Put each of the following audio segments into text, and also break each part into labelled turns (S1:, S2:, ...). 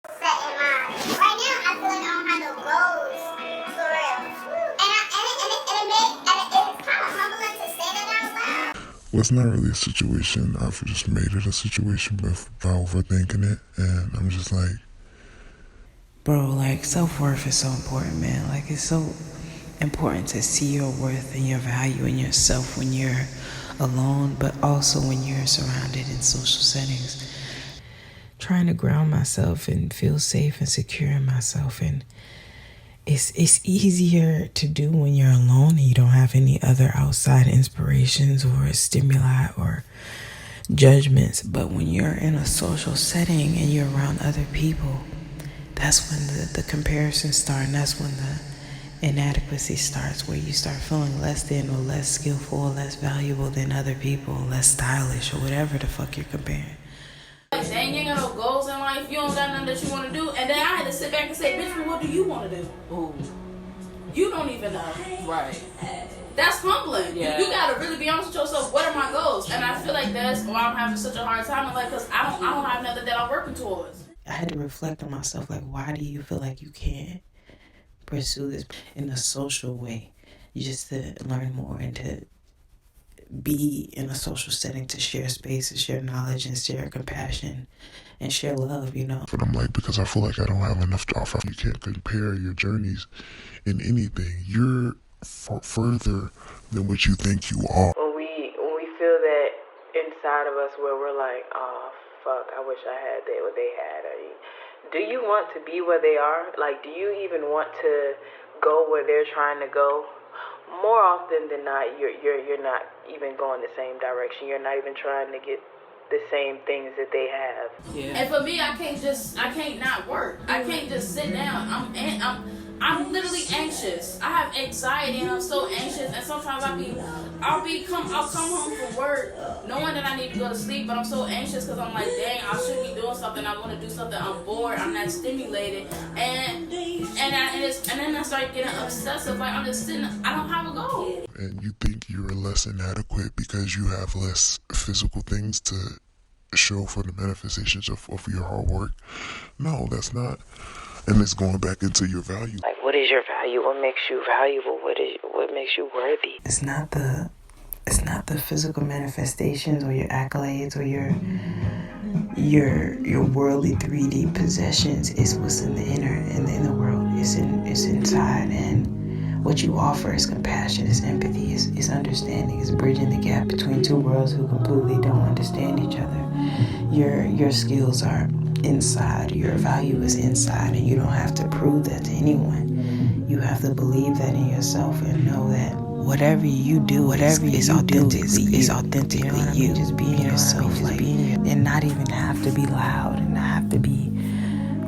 S1: Set in mind. Right now, I feel like I don't have no goals for real, it's kind of humbling to say that out loud.
S2: Well, it's not really a situation. I've just made it a situation by overthinking it, and I'm just like,
S3: bro, like, self-worth is so important, man. Like, it's so important to see your worth and your value in yourself when you're alone, but also when you're surrounded in social settings. Trying to ground myself and feel safe and secure in myself, and it's easier to do when you're alone and you don't have any other outside inspirations or stimuli or judgments. But when you're in a social setting and you're around other people, that's when the comparisons start, and that's when the inadequacy starts, where you start feeling less than or less skillful or less valuable than other people, less stylish or whatever the fuck you're comparing.
S4: Like, dang, you ain't got no goals in life, you don't got nothing that you want to do, and then I had to sit back and say, bitch, what do you want to do? Ooh. You don't even know. Right. That's humbling. Yeah. You gotta really be honest with yourself. What are my goals? And I feel like that's why I'm having such a hard time in life, because I don't have nothing that I'm working towards.
S3: I had to reflect on myself, like, why do you feel like you can't pursue this in a social way, just to learn more and to be in a social setting, to share space and share knowledge and share compassion and share love, you know?
S2: but I'm like, because I feel like I don't have enough to offer. You can't compare your journeys in anything. You're further than what you think you are.
S3: When we feel that inside of us where we're like, oh, fuck, I wish I had that what they had. Do you want to be where they are? Like, do you even want to go where they're trying to go? More often than not, you're not even going the same direction. You're not even trying to get the same things that they have.
S4: Yeah. And for me, I can't not work. I can't just sit down. I'm literally anxious. I have anxiety and I'm so anxious, and sometimes I'll come home from work knowing that I need to go to sleep, but I'm so anxious because I'm like, dang, I should be doing something. I want to do something. I'm bored. I'm not stimulated, and then I start getting obsessive. Like, I'm just sitting. I don't have a goal.
S2: And you think you're less inadequate because you have less physical things to show for the manifestations of your hard work. No, that's not. And it's going back into your value.
S3: Like, what is your value? What makes you valuable? What makes you worthy? It's not the physical manifestations or your accolades or your worldly 3D possessions. It's what's in the inner world. It's inside, and what you offer is compassion, is empathy, is understanding, is bridging the gap between two worlds who completely don't understand each other. Your skills are inside, your value is inside, and you don't have to prove that to anyone. You have to believe that in yourself and know that whatever you do, is authentically you. Just being yourself, like, and not even have to be loud and not have to be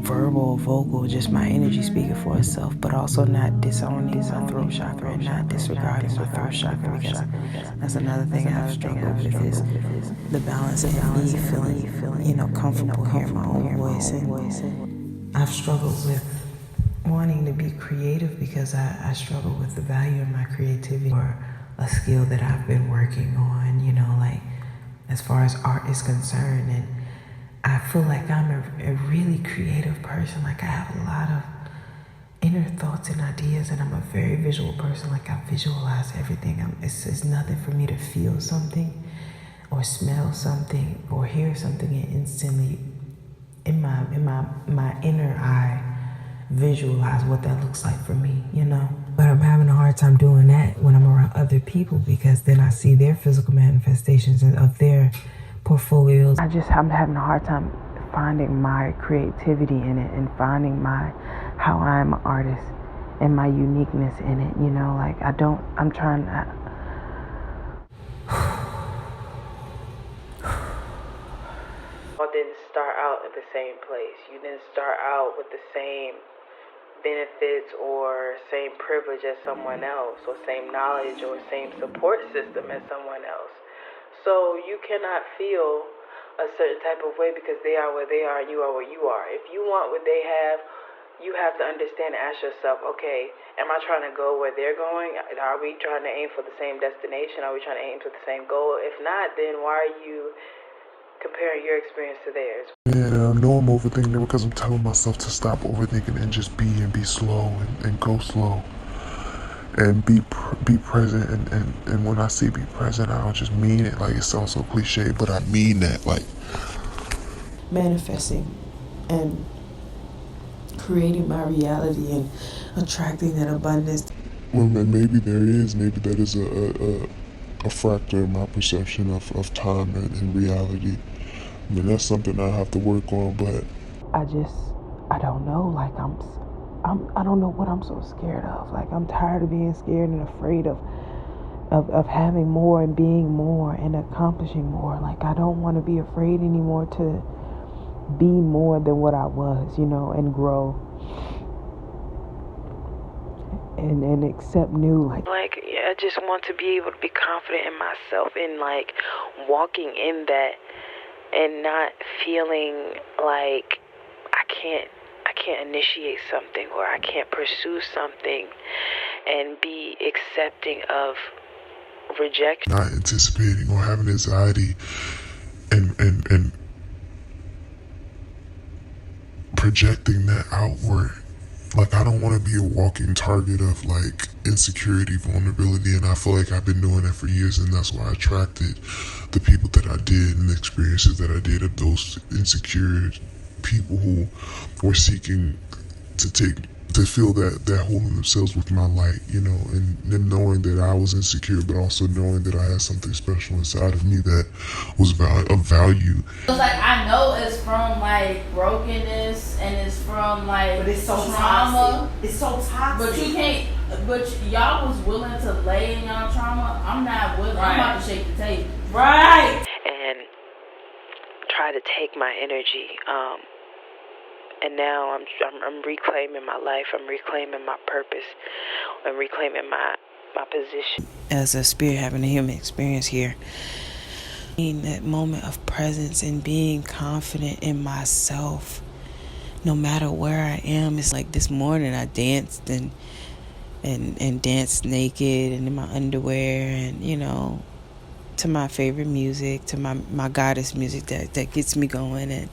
S3: verbal, vocal, just my energy speaking for itself, but also not disowning my throat chakra and not disregarding my throat chakra, because that's another thing I've struggled with, is the balance of me feeling, comfortable hearing my own voice. And I've struggled with wanting to be creative because I struggle with the value of my creativity, or a skill that I've been working on, like, as far as art is concerned. And I feel like I'm a really creative person. Like, I have a lot of inner thoughts and ideas, and I'm a very visual person. Like, I visualize everything. It's nothing for me to feel something or smell something or hear something and instantly in my inner eye visualize what that looks like for me, But I'm having a hard time doing that when I'm around other people, because then I see their physical manifestations of their portfolios. I'm having a hard time finding my creativity in it and finding how I'm an artist and my uniqueness in it, like, I'm trying to. All didn't start out at the same place. You didn't start out with the same benefits or same privilege as someone else, or same knowledge or same support system as someone else. So you cannot feel a certain type of way because they are where they are and you are where you are. If you want what they have, you have to understand and ask yourself, okay, am I trying to go where they're going? Are we trying to aim for the same destination? Are we trying to aim for the same goal? If not, then why are you comparing your experience to theirs.
S2: And I know I'm overthinking it because I'm telling myself to stop overthinking and just be and be slow and go slow. And be present, and when I say be present, I don't just mean it like it sounds so cliche, but I mean that, like
S3: Manifesting and creating my reality and attracting that abundance.
S2: well, maybe that is a factor in my perception of time and reality. I mean, that's something I have to work on, but
S3: I don't know, like I don't know what I'm so scared of. Like, I'm tired of being scared and afraid of having more and being more and accomplishing more. Like, I don't want to be afraid anymore to be more than what I was, and grow and accept new. Like, yeah, I just want to be able to be confident in myself and, like, walking in that and not feeling like I can't initiate something or I can't pursue something and be accepting of rejection.
S2: not anticipating or having anxiety and projecting that outward. Like, I don't want to be a walking target of, like, insecurity, vulnerability, and I feel like I've been doing that for years, and that's why I attracted the people that I did and the experiences that I did of those insecure people who were seeking to feel that hole in themselves with my light, and them knowing that I was insecure, but also knowing that I had something special inside of me that was of value.
S4: It's like, I know it's from, like, brokenness and it's from, like,
S5: But it's so
S4: trauma.
S5: toxic. It's so toxic.
S4: But you can't. But y'all was willing to lay in y'all trauma. I'm not willing. I'm about to shake the table.
S5: Right.
S3: And try to take my energy. And now I'm reclaiming my life. I'm reclaiming my purpose. I'm reclaiming my position as a spirit having a human experience here. In that moment of presence and being confident in myself, no matter where I am. It's like this morning I danced and danced naked and in my underwear and to my favorite music, to my goddess music that gets me going, and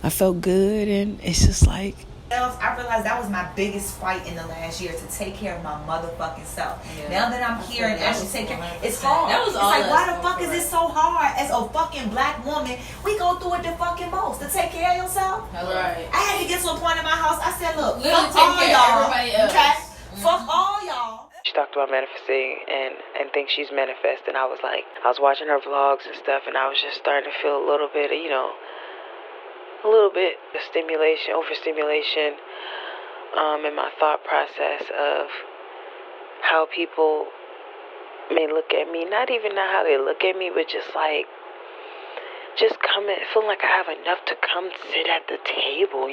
S3: I felt good. And it's just like,
S5: I realized that was my biggest fight in the last year, to take care of my motherfucking self. Yeah. Now that I'm here and actually take care, it's hard. It's like, why the fuck is it so hard as a fucking black woman? We go through it the fucking most, to take care of yourself.
S4: Right.
S5: I had to get to a point in my house, I said, look,
S4: literally
S5: fuck
S4: take
S5: all
S4: care of
S5: y'all.
S4: everybody else.
S5: Okay? Fuck all y'all.
S3: she talked about manifesting and thinks she's manifesting. I was watching her vlogs and stuff, and I was just starting to feel a little bit of, a little bit of overstimulation in my thought process of how people may look at me. Not how they look at me, but just coming, feeling like I have enough to come sit at the table,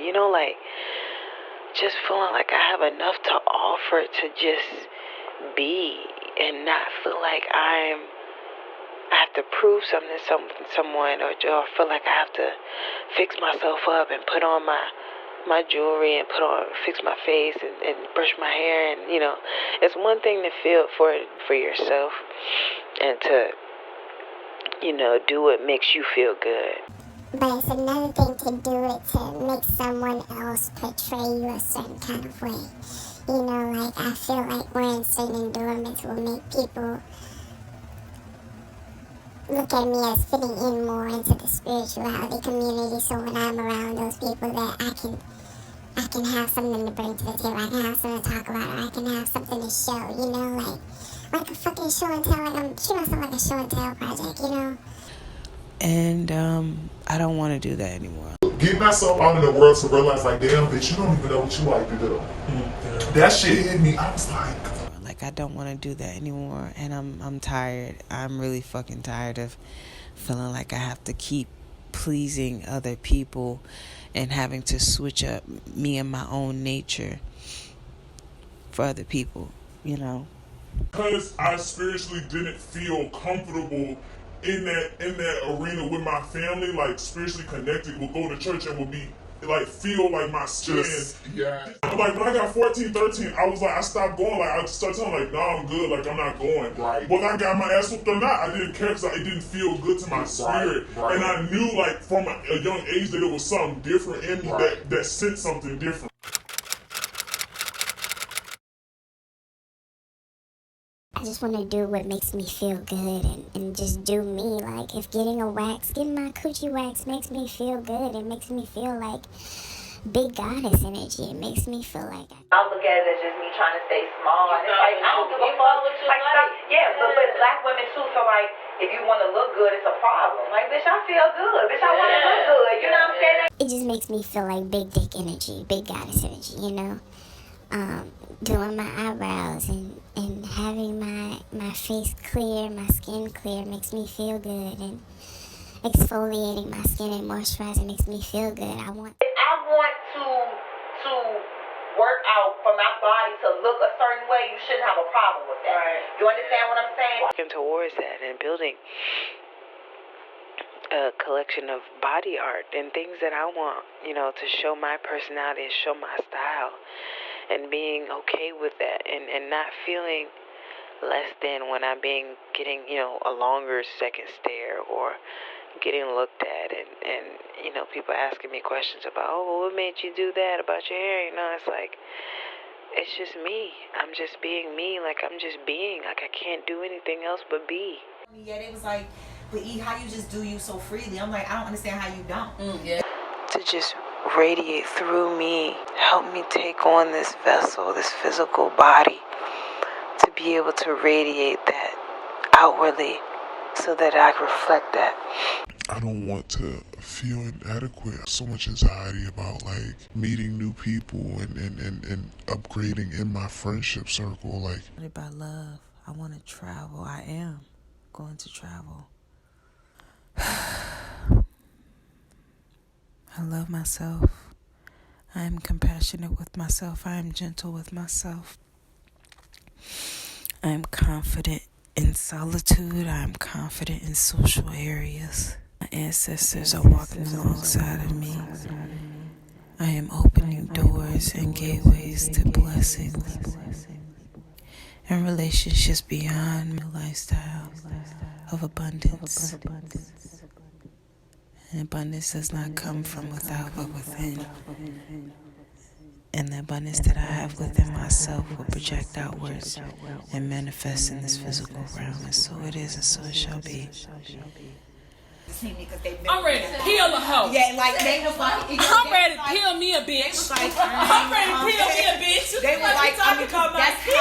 S3: just feeling like I have enough to offer to just be and not feel like I have to prove something to someone, or feel like I have to fix myself up and put on my jewelry and fix my face and brush my hair. And it's one thing to feel for yourself and to do what makes you feel good,
S1: But it's another thing to do it to make someone else portray you a certain kind of way. I feel like wearing certain endorsements will make people look at me as fitting in more into the spirituality community. So when I'm around those people, that I can have something to bring to the table. I can have something to talk about, or I can have something to show. Like a fucking show and tell. Like I'm treating myself like a show and tell project.
S3: And I don't want to do that anymore.
S2: Getting myself out in the world to realize, like, damn, bitch, you don't even know what you like to do. That shit hit me. I was like,
S3: I don't want to do that anymore, and I'm tired. I'm really fucking tired of feeling like I have to keep pleasing other people and having to switch up me and my own nature for other people,
S2: because I spiritually didn't feel comfortable in that arena with my family, like spiritually connected. We'll go to church and we'll be like feel like my skin.
S6: Yeah.
S2: Like when I got 14, 13, I was like, I stopped going. Like I started telling like, no, I'm good. Like I'm not going.
S6: Right.
S2: Whether I got my ass whooped or not, I didn't care because it didn't feel good to my spirit.
S6: Right.
S2: And I knew like from a young age that it was something different in me that sent something different.
S1: I just want to do what makes me feel good and just do me. Like, if getting my coochie wax makes me feel good, it makes me feel like big goddess energy. It makes me feel like
S5: I look at it as just me trying to stay small. And it's like, I don't give a fuck. Like, but black women too feel like if you want to look good, it's a problem. Like, bitch, I feel good. Bitch, I want to look good. You know what I'm saying?
S1: it just makes me feel like big dick energy, big goddess energy, you know? Doing my eyebrows and having my face clear, my skin clear makes me feel good, and exfoliating my skin and moisturizing makes me feel good. I want
S5: To work out for my body to look a certain way, you shouldn't have a problem with that. Right. You understand what I'm saying?
S3: Working towards that and building a collection of body art and things that I want, to show my personality and show my style, and being okay with that and not feeling less than when I'm getting a longer second stare or getting looked at and people asking me questions about, what made you do that about your hair? It's like, it's just me. I'm just being me. Like, I'm just being. Like, I can't do anything else but be.
S5: Yeah, they was like, but E, how you just do you so freely? I'm like, I don't understand how you don't.
S4: Yeah.
S3: To just radiate through me, help me take on this vessel, this physical body, to be able to radiate that outwardly so that I can reflect that.
S2: I don't want to feel inadequate. So much anxiety about like meeting new people and upgrading in my friendship circle. Like,
S3: By love, I want to travel. I am going to travel. I love myself. I am compassionate with myself. I am gentle with myself. I am confident in solitude. I am confident in social areas. My ancestors are walking alongside of me. I am opening doors and gateways to blessings and relationships beyond my lifestyle of abundance. And abundance does not come from without but within. And the abundance that I have within myself will project outwards and manifest in this physical realm. And so it is, and so it shall be.
S4: I'm ready to peel a hoe.
S5: Yeah, like they was like,
S4: I'm ready to peel me a bitch.
S5: Like,
S4: I'm ready to peel me a bitch.
S5: They were like,
S4: talking about.
S5: that's